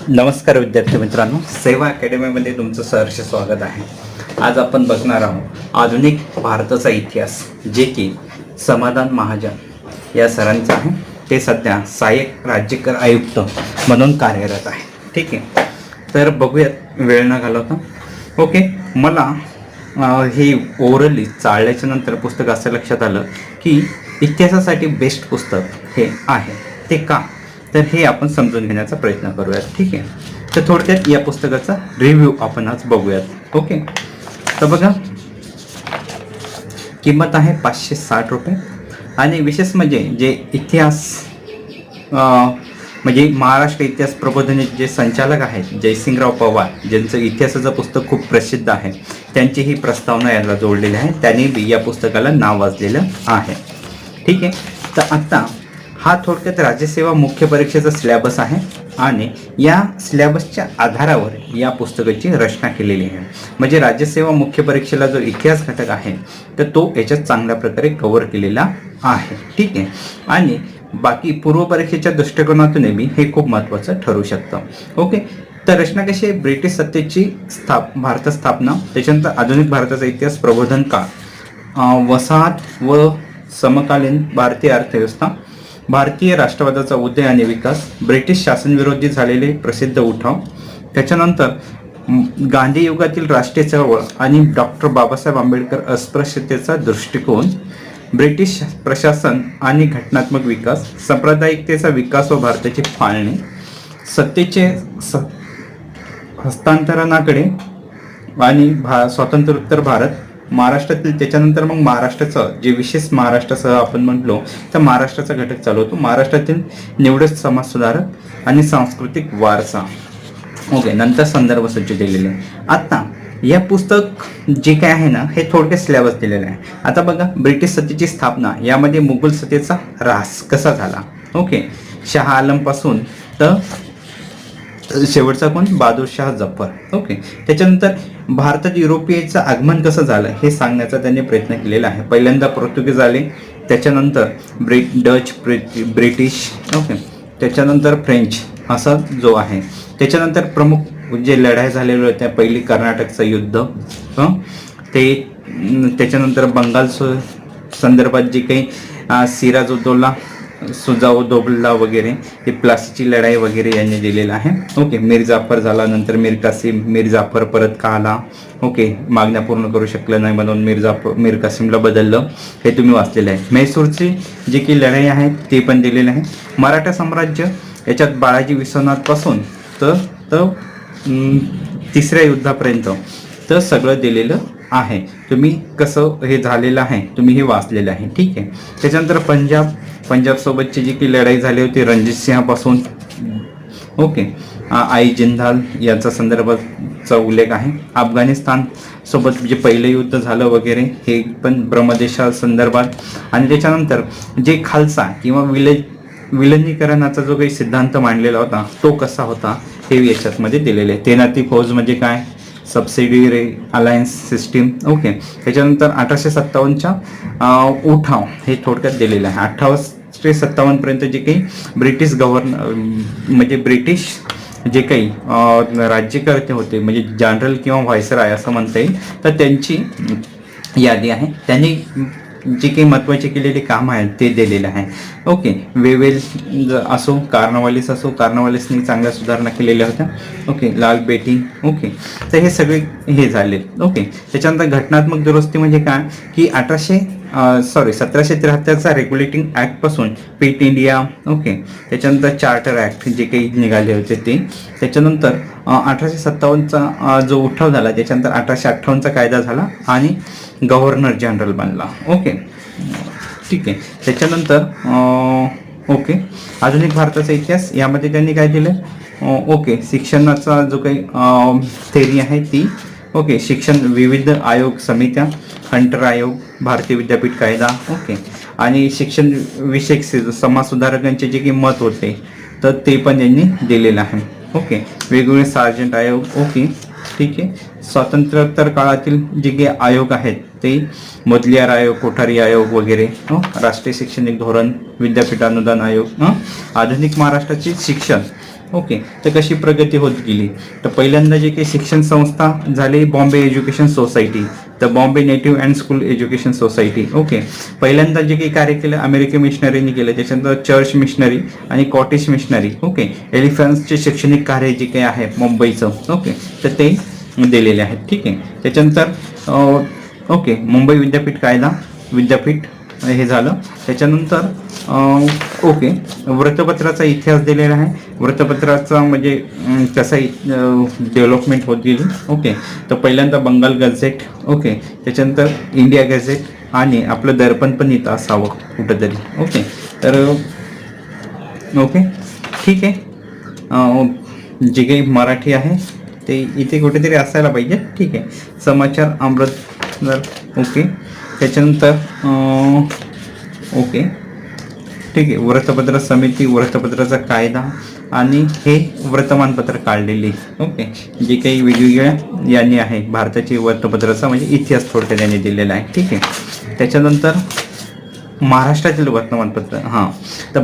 नमस्कार विद्यार्थी मित्रांनो, सेवा अकॅडमीमध्ये तुमचं सहर्ष स्वागत आहे. आज आपण बघणार आहोत आधुनिक भारताचा इतिहास, जे की समाधान महाजन या सरांचा आहे. ते सध्या सहाय्यक राज्यकर आयुक्त म्हणून कार्यरत आहे. ठीक आहे, तर बघूयात वेळ न घालवता. ओके, मला हे ओव्हरली चाळल्याच्या नंतर पुस्तक असं लक्षात आलं की इतिहासासाठी बेस्ट पुस्तक हे आहे. ते का, तर हे आपण समजून घेण्याचा प्रयत्न करूयात. ठीक आहे, तर थोडक्यात या पुस्तकाचा रिव्ह्यू आपण आज बघूयात. ओके, तर बघा, किंमत आहे 560 रुपये. आणि विशेष म्हणजे जे इतिहास म्हणजे महाराष्ट्र इतिहास प्रबोधिनीचे जे संचालक आहेत जयसिंगराव पवार, ज्यांचं इतिहासाचं पुस्तक खूप प्रसिद्ध आहे, त्यांची ही प्रस्तावना याला जोडलेली आहे. त्यांनी या पुस्तकाला नाव वाजलेलं आहे. ठीक आहे, तर आत्ता हा थोडक्यात राज्यसेवा मुख्य परीक्षेचा सिलेबस आहे आणि या सिलेबसच्या आधारावर या पुस्तकाची रचना केलेली आहे. म्हणजे राज्यसेवा मुख्य परीक्षेला जो इतिहास घटक आहे तर तो याच्यात चांगल्या प्रकारे कव्हर केलेला आहे. ठीक आहे, आणि बाकी पूर्व परीक्षेच्या दृष्टिकोनातूनही हे खूप महत्त्वाचं ठरू शकतं. ओके, तर रचना कशी आहे? ब्रिटिश सत्तेची भारत स्थापना, त्याच्यानंतर आधुनिक भारताचा इतिहास, प्रबोधन काळ, वसाहत व समकालीन भारतीय अर्थव्यवस्था, भारतीय राष्ट्रवादाचा उदय आणि विकास, ब्रिटिश शासनविरोधी झालेले प्रसिद्ध उठाव, त्याच्यानंतर गांधी युगातील राष्ट्रीय चळवळ आणि डॉक्टर बाबासाहेब आंबेडकर अस्पृश्यतेचा दृष्टिकोन, ब्रिटिश प्रशासन आणि घटनात्मक विकास, सांप्रदायिकतेचा विकास व भारताची फाळणी, सत्तेचे हस्तांतरणाकडे आणि स्वातंत्र्योत्तर भारत, महाराष्ट्रातील, त्याच्यानंतर मग महाराष्ट्राचं जे विशेष महाराष्ट्रासह आपण म्हटलो तर महाराष्ट्राचा घटक चालू होतो, महाराष्ट्रातील निवडक समाज सुधारक आणि सांस्कृतिक वारसा. ओके, नंतर संदर्भ सज्ज दिलेले आहे. आता या पुस्तक जे काय आहे ना, हे थोडक्यात सिलेबस दिलेलं आहे. आता बघा, ब्रिटिश सत्तेची स्थापना, यामध्ये मुघल सत्तेचा ऱ्हास कसा झाला. ओके, शहा आलमपासून तर शेवटचा कोण, बहादूरशाह जफर. ओके, त्याच्यानंतर भारतात युरोपियनचं आगमन कसं झालं हे सांगण्याचा त्यांनी प्रयत्न केलेला आहे. पहिल्यांदा पोर्तुगीज आले, त्याच्यानंतर डच, ब्रिटिश, ओके, त्याच्यानंतर फ्रेंच, असा जो आहे. त्याच्यानंतर प्रमुख जे लढाई झालेल्या होत्या, पहिली कर्नाटकचं युद्ध, ते, त्याच्यानंतर बंगाल संदर्भात जे काही सिराजुद्दौला, सुजाउद्दौला वगैरे, ते प्लासीची लढाई वगैरे यांनी दिलेलं आहे. ओके, मीर जाफर झाला, नंतर मीर कासिम, मीर जाफर परत का आला, ओके, मागण्या पूर्ण करू शकलं नाही म्हणून मीर कासिमला बदललं, हे तुम्ही वाचलेलं आहे. म्हैसूरची जी काही लढाई आहे ते पण दिलेलं आहे. मराठा साम्राज्य, याच्यात बाळाजी विश्वनाथपासून तर तिसऱ्या युद्धापर्यंत तर सगळं दिलेलं आहे. तुम्ही कसं हे झालेलं आहे तुम्ही हे वाचलेलं आहे. ठीक आहे, त्याच्यानंतर पंजाब सोबतची जी की लढाई झाली होती रणजित सिंहापासून, ओके, आई जिंदाल यांचा संदर्भाचा उल्लेख आहे. अफगाणिस्तान सोबत जे पहिलं युद्ध झालं वगैरे हे पण ब्रह्मदेशा संदर्भात. आणि त्याच्यानंतर जे खालसा किंवा विलिनीकरणाचा जो काही सिद्धांत मांडलेला होता तो कसा होता हे याच्यातमध्ये दिलेले आहे. तैनाती फौज म्हणजे काय, सबसिडियरी अलायन्स सिस्टीम. ओके, त्याच्यानंतर 1857च्या उठाव हे थोडक्यात दिलेलं आहे. 1857 पर्यंत जे काही ब्रिटिश म्हणजे ब्रिटिश जे काही राज्यकर्ते होते, म्हणजे जनरल किंवा व्हायसराय असं म्हणता येईल, तर त्यांची यादी आहे. त्यांनी जे काही महत्त्वाचे केलेले काम आहेत ते दिलेलं आहे. ओके, वेवेल असो, कार्नवालिसनी चांगल्या सुधारणा केलेल्या होत्या. ओके, लाल बेटी. ओके, तर हे सगळे हे झाले. ओके, त्याच्यानंतर घटनात्मक दुरुस्ती म्हणजे काय की 1773चा रेग्युलेटिंग ॲक्टपासून पिट इंडिया, ओके, त्याच्यानंतर चार्टर ॲक्ट जे काही निघाले होते ते, त्याच्यानंतर 1857चा जो उठाव झाला, त्याच्यानंतर 1858चा कायदा झाला आणि गव्हर्नर जनरल बनला. ओके, ठीक आहे, त्याच्यानंतर ओके, आधुनिक भारताचा इतिहास, यामध्ये त्यांनी काय दिलं, ओके, शिक्षणाचा जो काही थेरी आहे ती, ओके, शिक्षण विविध आयोग समित्या, हंटर आयोग, भारतीय विद्यापीठ कायदा, ओके, आणि शिक्षण विषयक समाज सुधारकांचे जे काही मत होते तर ते पण यांनी दिलेलं आहे. ओके, वेगवेगळे सार्जंट आयोग. ओके, ठीक आहे, स्वातंत्र्योत्तर काळातील जे काही आयोग आहेत ते मुदलियार आयोग, कोठारी आयोग वगैरे, राष्ट्रीय शैक्षणिक धोरण, विद्यापीठ अनुदान आयोग, आधुनिक महाराष्ट्राचे शिक्षण ओके, तर कशी प्रगती होत गेली, तर पहिल्यांदा जे काही शिक्षण संस्था झाली बॉम्बे एज्युकेशन सोसायटी, तर Bombay native and school education society. Okay, पहिल्यांदा जे काही कार्य केलं अमेरिकन मिशनरीने केलं, त्याच्यानंतर चर्च मिशनरी आणि कॉटेज मिशनरी. ओके, एलिफंट्सचे शैक्षणिक कार्य जे काही आहे मुंबईचं, ओके, तर ते दिलेले आहेत. ठीक आहे, त्याच्यानंतर ओके मुंबई विद्यापीठ कायदा विद्यापीठ हे झालं. त्याच्यानंतर ओके वृत्तपत्राचा इतिहास दिलेला आहे. वृत्तपत्राचा म्हणजे कसा डेव्हलपमेंट होत गेली. ओके, तर पहिल्यांदा बंगाल गझेट. ओके, त्याच्यानंतर इंडिया गझेट आणि आपलं दर्पण पण इथं असावं कुठंतरी. ओके, तर ओके ठीक आहे. जे काही मराठी आहे ते इथे कुठेतरी असायला पाहिजे. ठीक आहे, समाचार अमृतसर. ओके, त्याच्यानंतर ओके ठीक आहे, वृत्तपत्र समिती, वृत्तपत्राचा कायदा आणि हे वर्तमानपत्र काढलेली. ओके, जे काही वेगवेगळ्या यांनी आहे भारताची वृत्तपत्राचा म्हणजे इतिहास थोडक्यात यांनी दिलेला आहे. ठीक आहे, त्याच्यानंतर महाराष्ट्रातील वर्तमानपत्र. हां, तर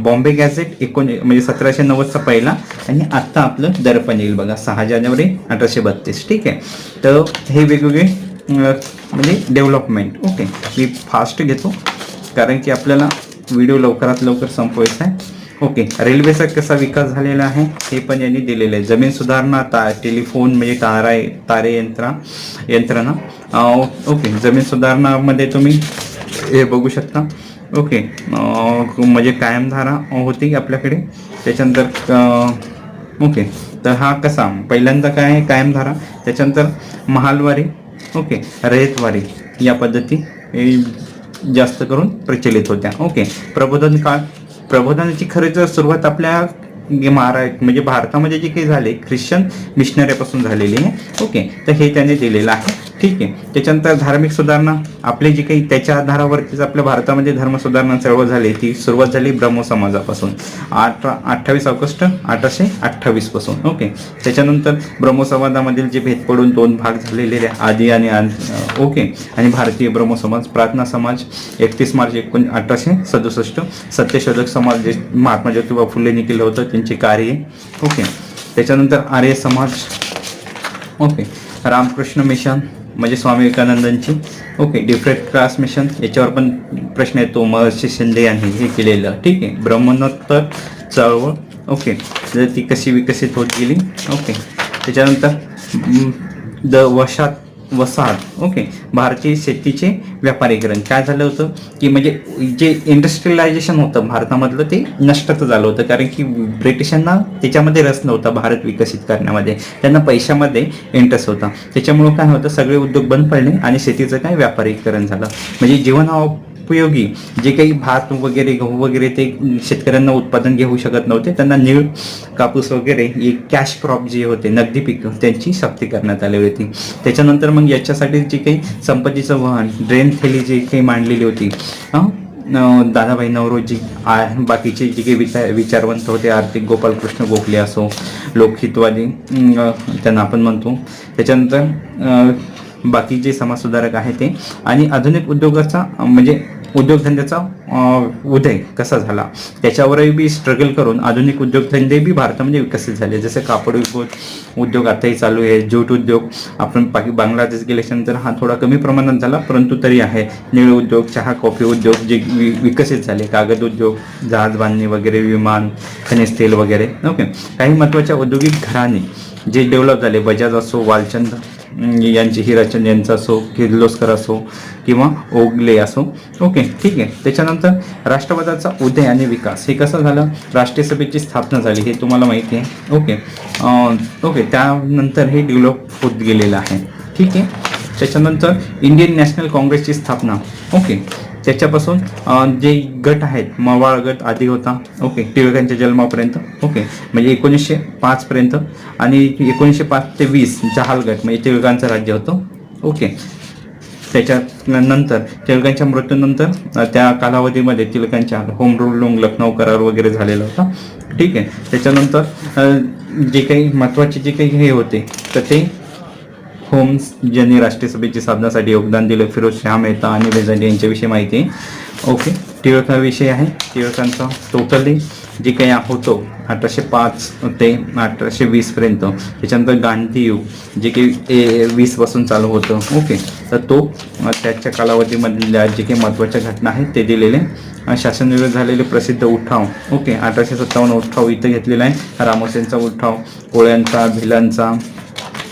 बॉम्बे गॅझेट म्हणजे 1790चा पहिला आणि आत्ता आपलं दर्पण येईल बघा 6 जानेवारी 1832. ठीक आहे, तर हे वेगवेगळे म्हणजे डेव्हलपमेंट. ओके, मी फास्ट घेतो कारण की आपल्याला व्हिडिओ लवकरात लवकर संपवायचा आहे. ओके, रेल्वेचा कसा विकास झालेला आहे हे पण यांनी दिलेलं आहे. जमीन सुधारणा, टेलिफोन म्हणजे तारे यंत्रणा. ओके, जमीन सुधारणामध्ये तुम्ही हे बघू शकता. ओके, म्हणजे कायमधारा होती आपल्याकडे. त्याच्यानंतर ओके, तर हा कसा पहिल्यांदा काय आहे कायमधारा, त्याच्यानंतर महालवारी. ओके, रयतवारी या पद्धती जास्त करून प्रचलित होत्या. ओके, प्रबोधन काळ. प्रबोधनाची खरंच सुरुवात आपल्या म्हणजे भारतामध्ये जे काही झाले ख्रिश्चन मिशनरीपासून झालेली आहे. ओके, तर हे त्याने दिलेलं आहे. ठीक आहे, त्याच्यानंतर धार्मिक सुधारणा आपले जे काही त्याच्या आधारावरतीच आपल्या भारतामध्ये धर्म सुधारणा चळवळ झाली. ती सुरुवात झाली ब्रह्म समाजापासून 28 ऑगस्ट 1828 पासून. ओके, त्याच्यानंतर ब्रह्म समाजामधील जे भेद पडून 2 भाग झालेले आदी आणि ओके, आणि भारतीय ब्रह्म समाज, प्रार्थना समाज 31 मार्च 1867, सत्यशोधक समाज जे महात्मा ज्योतिबा फुलेंनी केलं होतं त्यांचे कार्य. ओके, त्याच्यानंतर आर्य समाज. ओके, रामकृष्ण मिशन म्हणजे स्वामी विवेकानंदांची. ओके, डिफरेंट क्लास मिशन याच्यावर पण प्रश्न येतो, महर्षी शिंदे यांनी हे केलेलं. ठीक आहे, ब्रह्मोत्तर चळवळ. ओके, तर ती कशी विकसित होत गेली. ओके, त्याच्यानंतर वसाहत. ओके, भारतीय शेतीचे व्यापारीकरण. काय झालं होतं की म्हणजे जे इंडस्ट्रियलायझेशन होतं भारतामधलं ते नष्टच झालं होतं, कारण की ब्रिटिशांना त्याच्यामध्ये रस नव्हता भारत विकसित करण्यामध्ये, त्यांना पैशामध्ये इंटरेस्ट होता. त्याच्यामुळं काय होतं सगळे उद्योग बंद पडले आणि शेतीचं काय व्यापारीकरण झालं. म्हणजे जीवनोपयोगी जे काही भात वगैरे गहू वगैरे ते शेतकऱ्यांना उत्पादन घेऊ शकत नव्हते, त्यांना नीळ, कापूस वगैरे कॅश क्रॉप जे होते नगदी पीक त्यांची सक्ती करण्यात आली होती. त्याच्यानंतर मग याच्यासाठी जी काही संपत्तीचं वहन ड्रेन थैली जी काही मांडलेली होती दादाभाई नौरोजी, बाकीचे जे काही विचारवंत होते, आर्थिक गोपालकृष्ण गोखले असो, लोकहितवादी त्यांना आपण म्हणतो, त्याच्यानंतर बाकी जे समाजसुधारक आहे ते, आणि आधुनिक उद्योगाचा म्हणजे उद्योगधंद्याचा उदय कसा झाला त्याच्यावरही बी स्ट्रगल करून आधुनिक उद्योगधंदे बी भारतामध्ये विकसित झाले. जसे कापड उद्योग आताही चालू आहे, ज्यूट उद्योग. आपण बांगलादेश गेल्याच्यानंतर हा थोडा कमी प्रमाणात झाला परंतु तरी आहे. निळ उद्योग, चहा कॉफी उद्योग जे विकसित झाले, कागद उद्योग, जहाज बांधणी वगैरे, विमान, खनिज तेल वगैरे. ओके, काही महत्त्वाच्या औद्योगिक घराणे जे डेव्हलप झाले, बजाज असो, वालचंद यांची, हिराचंद यांचा असो, किर्लोस्कर असो किंवा ओगले असो. ओके, ठीक आहे. त्याच्यानंतर राष्ट्रवादाचा उदय आणि विकास हे कसं झालं, राष्ट्रीय सभेची स्थापना झाली हे तुम्हाला माहिती आहे. ओके, ओके, त्यानंतर हे डेव्हलप होत गेलेलं आहे. ठीक आहे, त्याच्यानंतर इंडियन नॅशनल काँग्रेसची स्थापना. ओके, त्याच्यापासून जे गट आहेत, मवाळ गट आधी होता. ओके, टिळकांच्या जन्मापर्यंत. ओके, म्हणजे 1905 पर्यंत, आणि 1905 ते 20 जहाल गट म्हणजे टिळकांचं राज्य होतं. ओके, त्याच्यानंतर टिळकांच्या मृत्यूनंतर त्या कालावधीमध्ये टिळकांच्या होम रूल लखनौ करार वगैरे झालेला होता. ठीक आहे, त्याच्यानंतर जे काही महत्त्वाचे जे काही हे होते तर ते होम्स ज्यांनी राष्ट्रीय सभेची स्थापनासाठी योगदान दिलं, फिरोज शाह मेहता आणि बेझंट यांच्याविषयी माहिती आहे. ओके, टिळकाविषयी आहे, टिळकांचा टोटली जे काही होतो 1805 ते 1820 त्याच्यानंतर गांधी युग जे काही 20 पासून चालू होतं. ओके, तर तो त्याच्या कालावधीमधल्या जे काही महत्त्वाच्या घटना आहेत ते दिलेले. शासनविरोध झालेले प्रसिद्ध उठाव. ओके, 1857 उठाव इथं घेतलेला आहे. रामोसेंचा उठाव, कोळ्यांचा, भिलांचा,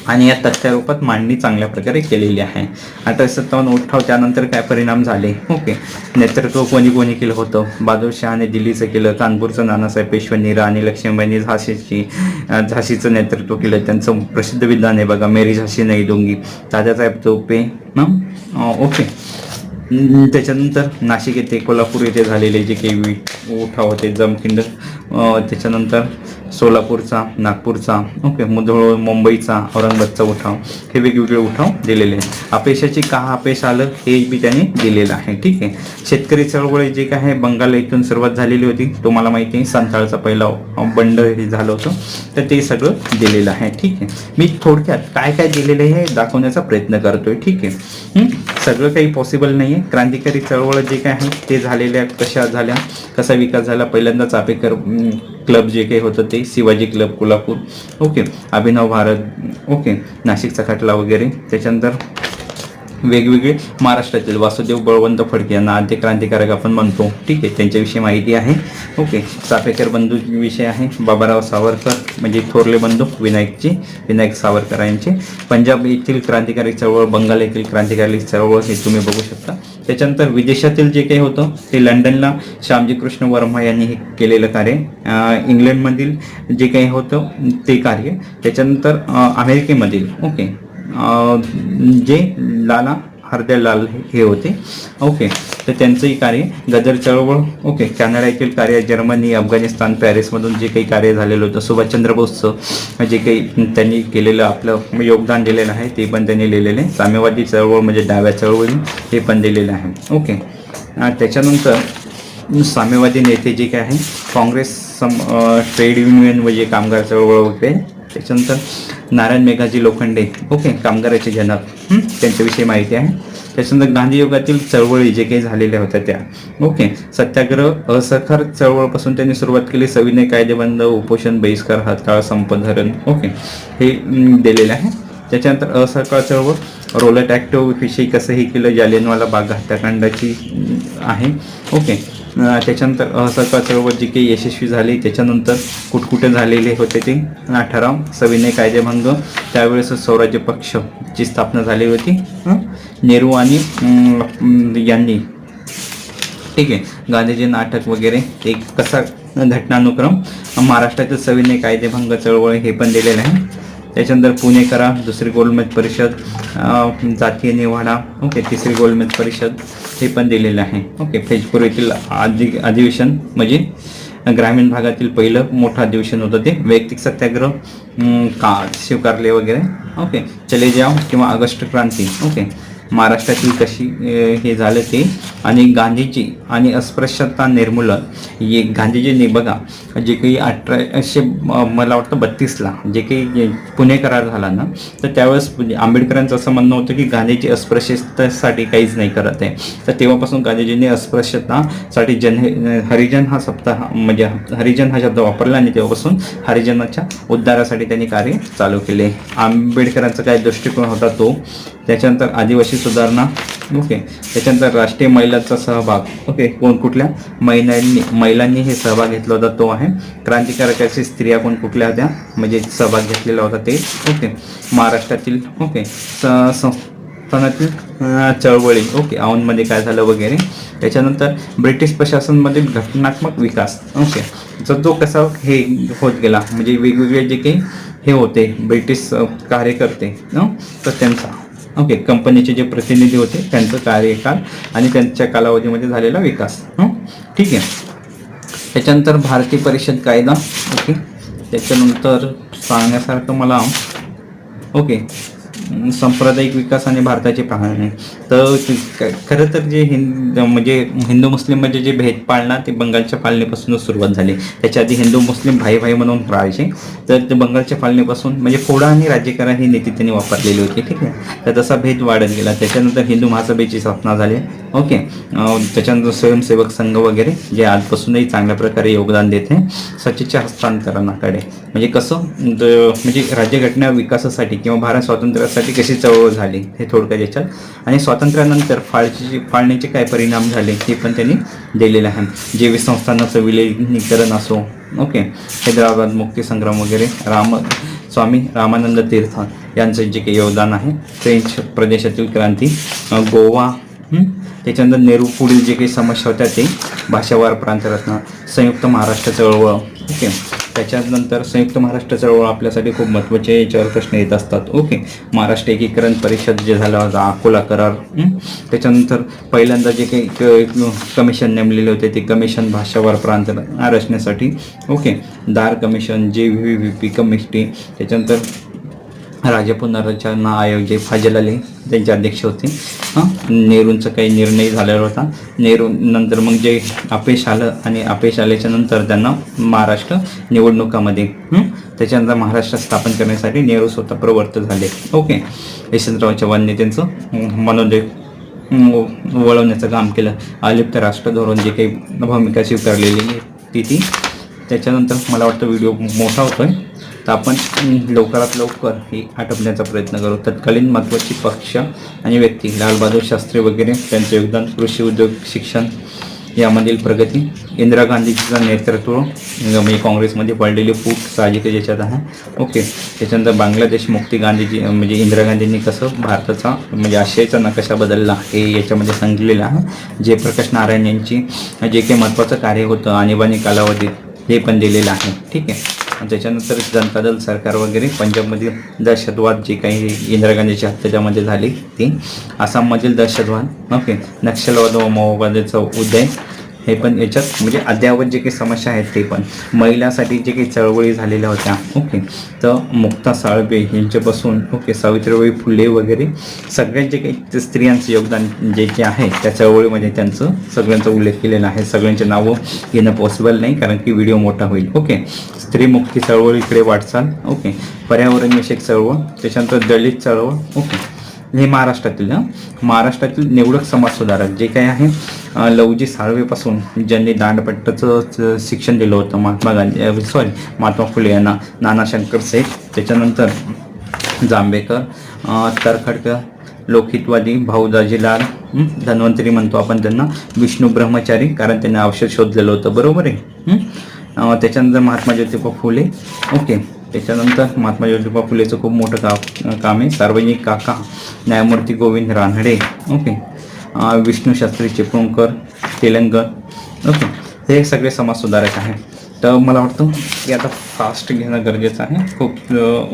आणि या तथ्यारूपात मांडणी चांगल्या प्रकारे केलेली आहे. 1857 उठाव त्यानंतर काय परिणाम झाले. ओके, नेतृत्व कोणी कोणी केलं होतं. बहादूर शहाने दिल्लीचं केलं, कानपूरचं नानासाहेब पेशव्यांनी, राणी लक्ष्मीबाईंनी झाशीचं नेतृत्व केलं. त्यांचं प्रसिद्ध विधान आहे बघा, मेरी झाशी नाही दूंगी. दादासाहेब तोपे ओके. त्याच्यानंतर नाशिक येथे, कोल्हापूर येथे झालेले जे काही उठाव होते, जमखिंड, त्याच्यानंतर सोलापूरचा, नागपूरचा, ओके, मुधोळ, मुंबईचा, औरंगाबादचा उठाव, हे वेगवेगळे उठाव दिलेले आहेत. अपयशाची का अपयश आलं हे बी त्यांनी दिलेलं आहे. ठीक आहे. शेतकरी चळवळ जे काय आहे बंगाल इथून सुरुवात झालेली होती, तुम्हाला माहिती आहे. संथाळचा पहिला बंड हे झालं होतं, तर ते सगळं दिलेलं आहे. ठीक आहे. मी थोडक्यात काय काय दिलेलं आहे हे दाखवण्याचा प्रयत्न करतोय. ठीक आहे. सगळं काही पॉसिबल नाही आहे. क्रांतिकारी चळवळ जे काय आहे ते झालेल्या कशा झाल्या, कसा विकास झाला. पहिल्यांदा चापेकर क्लब जे काही होतं ते शिवाजी क्लब कोल्हापूर, ओके, अभिनव भारत, ओके, नाशिकचा खटला वगैरे. त्याच्यानंतर वेगवेगळे महाराष्ट्रातील वासुदेव बळवंत फडके यांना आद्य क्रांतिकारक आपण म्हणतो. ठीक आहे, त्यांच्याविषयी माहिती आहे. ओके, चापेकर बंधू विषय आहे. बाबाराव सावरकर म्हणजे थोरले बंधू विनायक सावरकर यांचे. पंजाब येथील क्रांतिकारी चळवळ, बंगाल येथील क्रांतिकारी चळवळ हे तुम्ही बघू शकता. त्याच्यानंतर विदेशातील जे काही होतं ते लंडनला श्यामजी कृष्ण वर्मा यांनी हे केलेलं कार्य. इंग्लंडमधील जे काही होतं ते कार्य. त्याच्यानंतर अमेरिकेमधील ओके जे लाला हरदयाल हे होते. ओके, तर त्यांचंही कार्य. गदर चळवळ, ओके, कॅनडा येथील कार्य, जर्मनी, अफगाणिस्तान, पॅरिसमधून जे काही कार्य झालेलं होतं. सुभाषचंद्र बोसचं जे काही त्यांनी केलेलं आपलं योगदान दिलेलं आहे ते पण त्यांनी लिहिलेलं आहे. साम्यवादी चळवळ म्हणजे डाव्या चळवळी हे पण दिलेलं आहे. ओके, त्याच्यानंतर साम्यवादी नेते जे काय आहे काँग्रेस, ट्रेड युनियन म्हणजे कामगार चळवळ वगैरे. त्याच्यानंतर नारायण मेघाजी लोखंडे, ओके, कामगाराचे जनक, त्यांच्याविषयी माहिती आहे. त्याच्यानंतर गांधी युगातील चळवळी जे काही झालेल्या होत्या त्या. ओके, सत्याग्रह, असहकार चळवळपासून त्यांनी सुरुवात केली. सविनय कायदेबंद, उपोषण, बहिष्कार, हत्याळ, संपधरण, ओके, हे दिलेलं आहे. त्याच्यानंतर असहकार चळवळ, रोलट ॲक्ट विषयी कसं हे केलं, जालियनवाला बाग हत्याकांडाची आहे. ओके, त्याच्यानंतर असहकार चळवळ जी काही यशस्वी झाली. त्याच्यानंतर कुठकुठे झालेले होते ते ठराव, सविनय कायदेभंग, त्यावेळेस स्वराज्य पक्षची स्थापना झाली होती नेहरू आणि यांनी. ठीक आहे. गांधीजींना अटक वगैरे एक कसा घटनानुक्रम. महाराष्ट्रातील सविनय कायदेभंग चळवळ हे पण दिलेलं आहे. त्याच्यानंतर पुणे करार, दुसरी गोलमेज परिषद, जातीय निवाडा, ओके, तिसरी गोलमेज परिषद हे पण दिलेलं आहे. ओके, फैजपूर येथील अधिवेशन म्हणजे ग्रामीण भागातील पहिलं मोठं अधिवेशन होतं ते. वैयक्तिक सत्याग्रह का स्वीकारले वगैरे. ओके, चले जाव किंवा ऑगस्ट क्रांती. ओके, महाराष्ट्रातील कशी हे झालं ते. आणि गांधीजी आणि अस्पृश्यता निर्मूलन हे गांधीजींनी बघा जे काही 1800 मला वाटतं 32ला जे काही पुणे करार झाला ना, तर त्यावेळेस आंबेडकरांचं असं म्हणणं होतं की गांधीजी अस्पृश्यतेसाठी काहीच नाही करत आहे. तर तेव्हापासून गांधीजींनी अस्पृश्यतासाठी हरिजन हा सप्ताह म्हणजे हरिजन हा शब्द वापरला आणि तेव्हापासून हरिजनाच्या उद्धारासाठी त्यांनी कार्य चालू केले. आंबेडकरांचा काय दृष्टिकोन होता तो. त्याच्यानंतर आदिवासी सुधारणा. ओके, त्याच्यानंतर राष्ट्रीय महिलांचा सहभाग. ओके, कुठल्या महिलांनी हे सहभाग घेतला होता तो आहे. क्रांतिकारकाची स्त्रिया कुठल्या होत्या म्हणजे सहभाग घेतलेला होता ते. ओके, महाराष्ट्रातील ओके संस्थानातील चळवळी. ओके, औंधमध्ये काय झालं वगैरे. त्याच्यानंतर ब्रिटिश प्रशासनमधील घटनात्मक विकास. ओके, तर तो कसा हे होत गेला म्हणजे वेगवेगळे जे काही हे होते ब्रिटिश कार्यकर्ते तर त्यांचा. ओके, कंपनीचे जे प्रतिनिधी होते त्यांचं कार्यकाल आणि त्यांच्या कालावधीमध्ये झालेला विकास. ठीक आहे. त्याच्यानंतर भारतीय परिषद कायदा. ओके, त्याच्यानंतर सांगण्यासारखं मला ओके सांप्रदायिक विकास आणि भारताची पाहणी. तर खरं तर जे म्हणजे हिंदू मुस्लिममध्ये जे भेद पाळणा ते बंगालच्या फाळणीपासूनच सुरुवात झाली. त्याच्या आधी हिंदू मुस्लिम भाई भाई म्हणून राहायचे. तर ते बंगालच्या फाळणीपासून म्हणजे फोडा आणि राज्य करा ही नीती त्यांनी वापरलेली होती. ठीक आहे. तर तसा भेद वाढत गेला. त्याच्यानंतर हिंदू महासभेची स्थापना झाली. ओके. त्याच्यानंतर स्वयंसेवक संघ वगैरे जे आजपासूनही चांगल्या प्रकारे योगदान देते सत्तेच्या हस्तांतरणाकडे. म्हणजे कसं म्हणजे राज्यघटना विकासासाठी किंवा भारत स्वातंत्र्यासाठी कशी चळवळ झाली हे थोडक्यात याच्यात, आणि स्वातंत्र्यानंतर फाळणीचे काय परिणाम झाले हे पण त्यांनी दिलेलं आहे. जे संस्थानाचं विलिनीकरण असो, ओके, हैदराबाद मुक्ती संग्राम वगैरे, स्वामी रामानंद तीर्थ यांचं जे काही योगदान आहे, फ्रेंच प्रदेशातील क्रांती, गोवा, त्याच्यानंतर नेहरू पुढील जे काही समस्या होत्या ते भाषावार प्रांतरत्न, संयुक्त महाराष्ट्र चळवळ, ओके. त्याच्यानंतर संयुक्त महाराष्ट्र चळवळ आपल्यासाठी खूप महत्त्वाचे याच्यावर प्रश्न येत असतात. ओके. महाराष्ट्र एकीकरण परिषद जे झालं होतं, अकोला करार, त्याच्यानंतर पहिल्यांदा जे काही कमिशन नेमलेले होते ते कमिशन भाषावार प्रांत रचनेसाठी, ओके. दार कमिशन, JVVP कमिटी, त्याच्यानंतर राज्य पुनर्रचना आयोग जे फाजल अली त्यांचे अध्यक्ष होते. नेहरूंचा काही निर्णय झालेला होता. नेहरू नंतर मग जे अपयश आलं आणि अपयश आल्याच्या नंतर त्यांना महाराष्ट्र निवडणुकामध्ये त्याच्यानंतर महाराष्ट्र स्थापन करण्यासाठी नेहरू स्वतः प्रवृत्त झाले. ओके. यशवंतराव चव्हाणने त्यांचं मनोदय वळवण्याचं काम केलं. अलिप्त राष्ट्र धोरण जे काही भूमिका स्वीकारलेली ती त्याच्यानंतर मला वाटतं व्हिडिओ मोठा होतोय, तर आपण लवकरात लवकर हे आटपण्याचा प्रयत्न करू. तत्कालीन महत्त्वाची पक्ष आणि व्यक्ती, लालबहादूर शास्त्री वगैरे, त्यांचे योगदान, कृषी उद्योग, शिक्षण यामधील प्रगती, इंदिरा गांधीचं नेतृत्व म्हणजे काँग्रेसमध्ये पडलेली फूट साहजिक याच्यात आहे. ओके. त्याच्यानंतर बांगलादेश मुक्ती, गांधीजी म्हणजे इंदिरा गांधींनी कसं भारताचा म्हणजे आशियाचा नकाशा बदलला हे याच्यामध्ये सांगितलेलं आहे. जयप्रकाश नारायण यांची जे काही महत्त्वाचं कार्य होतं आणीबाणी कालावधीत हे पण दिलेलं आहे. ठीक आहे. त्याच्यानंतर जनता दल सरकार वगैरे, पंजाबमधील दहशतवाद जे काही इंदिरा गांधीच्या हत्येमध्ये झाली ते, आसाममधील दहशतवाद, ओके, नक्षलवाद व माओवादाचा उदय हे पण याच्यात म्हणजे अद्ययावत जे काही समस्या आहेत ते पण, महिलांसाठी जे काही चळवळी झालेल्या होत्या, ओके, तर मुक्ता साळवे यांच्यापासून, ओके, सावित्रीबाई फुले वगैरे सगळ्यात जे काही स्त्रियांचं योगदान जे जे आहे त्या चळवळीमध्ये त्यांचं सगळ्यांचा उल्लेख केलेला आहे. सगळ्यांचे नावं घेणं पॉसिबल नाही कारण की व्हिडिओ मोठा होईल. ओके. स्त्री मुक्ती चळवळीकडे वाटचाल, ओके, पर्यावरणविषयक चळवळ, त्याच्यानंतर दलित चळवळ, ओके. हे महाराष्ट्रातील निवडक समाज सुधारक जे काही आहे, लवजी साळवेपासून ज्यांनी दांडपट्टाचं शिक्षण दिलं होतं महात्मा फुले यांना, नाना शंकर शेठ, त्याच्यानंतर जांभेकर, तरखडकर, लोकहितवादी भाऊ दाजीलाल, धन्वंतरी म्हणतो आपण त्यांना, विष्णू ब्रह्मचारी कारण त्यांनी औषध शोधलेलं होतं, बरोबर आहे. त्याच्यानंतर महात्मा ज्योतिबा फुले, ओके. त्याच्यानंतर महात्मा ज्योतिबा फुलेचं खूप मोठं काम आहे. सार्वजनिक काका, न्यायमूर्ती गोविंद रानडे, ओके, विष्णू शास्त्री चिपळूणकर, तेलंगण, ओके, हे सगळे समाजसुधारक आहे. तर मला वाटतं की आता फास्ट घेणं गरजेचं आहे खूप.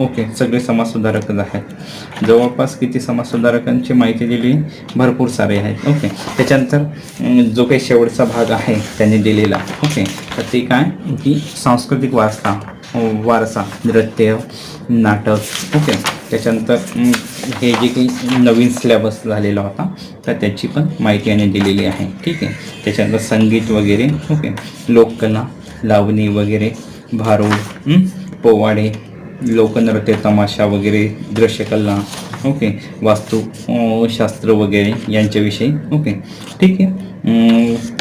ओके. सगळे समाजसुधारकच आहेत. जवळपास किती समाजसुधारकांची माहिती दिली, भरपूर सारे आहेत. ओके. त्याच्यानंतर जो काही शेवटचा भाग आहे त्यांनी दिलेला, ओके, तर ते काय की सांस्कृतिक वारसा, नृत्य, नाटक, ओके. त्याच्यानंतर हे जे काही नवीन सिलेबस झालेला होता तर त्याची पण माहिती याने दिलेली आहे. ठीक आहे. त्याच्यानंतर संगीत वगैरे, ओके, लोककला, लावणी वगैरे, भारूड, पोवाडे, लोकनृत्य, तमाशा वगैरे, दृश्यकला, ओके, वास्तुशास्त्र वगैरे यांच्याविषयी, ओके. ठीक आहे.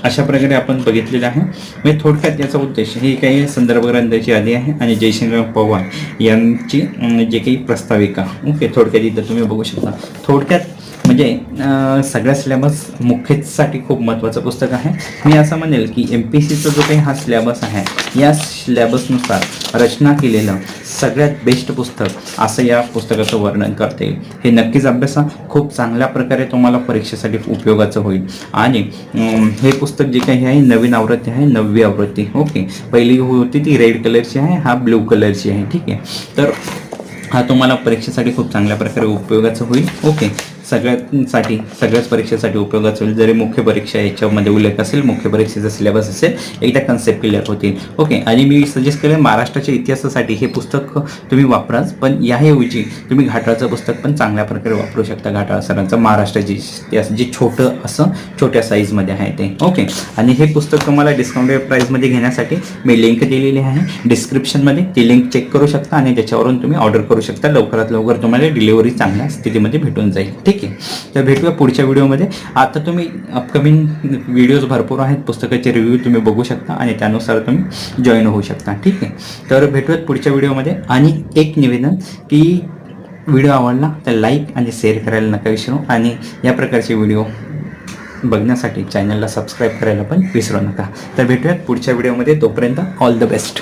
अशा प्रकारे आपण बघितलेलं आहे. म्हणजे थोडक्यात याचा उद्देश ही काही संदर्भ ग्रंथाची यादी आहे आणि जयसिंगराव पवार यांची जे काही प्रस्ताविका, ओके, थोडक्यात इथं तुम्ही बघू शकता. थोडक्यात म्हणजे सगळ्या सिलेबस मुख्यसाठी खूप महत्त्वाचं पुस्तक आहे. मी असं म्हणेल की MPSCचा जो काही हा सिलेबस आहे या सिलेबसनुसार रचना केलेलं सगळ्यात बेस्ट पुस्तक असं या पुस्तकाचं वर्णन करता येईल. हे नक्कीच अभ्यासा, खूप चांगल्या प्रकारे तुम्हाला परीक्षेसाठी उपयोगाचं होईल. आणि हे पुस्तक जे काही आहे नवीन आवृत्ती आहे, 9वी आवृत्ती, ओके. पहिली होती ती रेड कलरची आहे, हा ब्ल्यू कलरची आहे. ठीक आहे. तर हा तुम्हाला परीक्षेसाठी खूप चांगल्या प्रकारे उपयोगाचं होईल. ओके. सगळ्याच परीक्षेसाठी उपयोगाचं होईल. जरी मुख्य परीक्षा याच्यामध्ये उल्लेख असेल, मुख्य परीक्षेचा सिलेबस असेल, एकदा कन्सेप्ट क्लिअर होतील. ओके. आणि मी सजेस्ट करेन महाराष्ट्राच्या इतिहासासाठी हे पुस्तक तुम्ही वापराच, पण याऐवजी तुम्ही घाटाळचं पुस्तक पण चांगल्या प्रकारे वापरू शकता. घाटाळ सरांचं महाराष्ट्राची इतिहास जे छोट्या साईजमध्ये आहे ते, ओके. आणि हे पुस्तक तुम्हाला डिस्काउंटेड प्राईसमध्ये घेण्यासाठी मी लिंक दिलेली आहे डिस्क्रिप्शनमध्ये. ती लिंक चेक करू शकता आणि त्याच्यावरून तुम्ही ऑर्डर करू शकता. लवकरात लवकर तुम्हाला डिलिव्हरी चांगल्या स्थितीमध्ये भेटून जाईल. ठीक. ठीक आहे. तर भेटूया पुढच्या व्हिडिओमध्ये. आता तुम्ही अपकमिंग व्हिडिओज भरपूर आहेत, पुस्तकाचे रिव्ह्यू तुम्ही बघू शकता आणि त्यानुसार तुम्ही जॉईन होऊ शकता. ठीक आहे. तर भेटूयात पुढच्या व्हिडिओमध्ये. आणि एक निवेदन की व्हिडिओ आवडला तर लाईक आणि शेअर करायला नका विसरू, आणि या प्रकारचे व्हिडिओ बघण्यासाठी चॅनलला सबस्क्राईब करायला पण विसरू नका. तर भेटूयात पुढच्या व्हिडिओमध्ये. तोपर्यंत ऑल द बेस्ट.